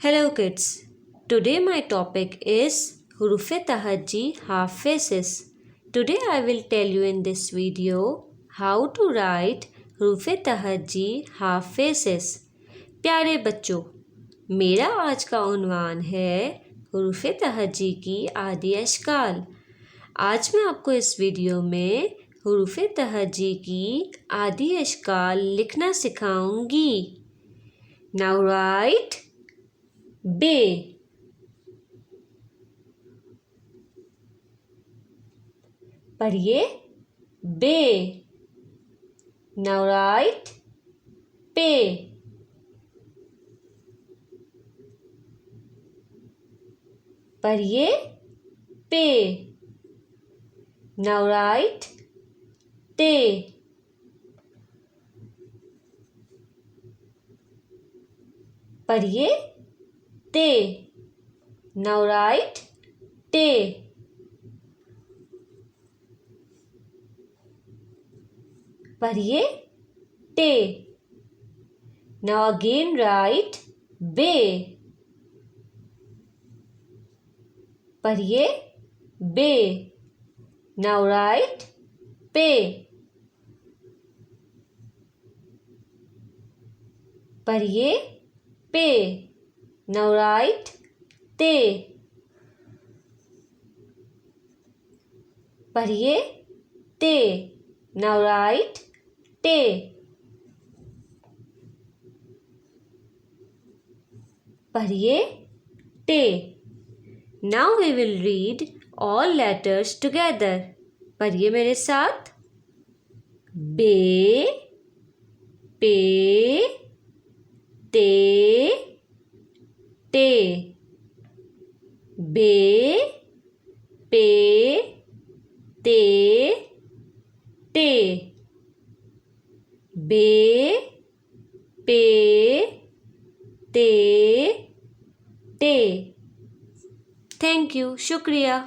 Hello kids. Today my topic is Hurufe Tahajji half faces. Today I will tell you in this video how to write Hurufe Tahajji half faces. प्यारे बच्चों, मेरा आज का उन्वान है हुरूफ़े तहज्जी की आदि अशकाल। आज मैं आपको इस वीडियो में हुरूफ़े तहज्जी की आदि अशकाल लिखना सिखाऊंगी। Now write बे, पढ़िए बे। Now write पे, पढ़िए पे। Now write ते, पढ़िए ते। Now write ते, पढ़िए ते। Now again write बे, पढ़िए बे। Now write पे, पढ़िए पे। Now write ते, पढ़िए ते। Now write टे, पढ़िए टे। Now we will read all letters together. पढ़िए मेरे साथ। बे, पे, ते, टे। बे, पे, ते, टे। बे, पे, ते, टे। थैंक यू, शुक्रिया।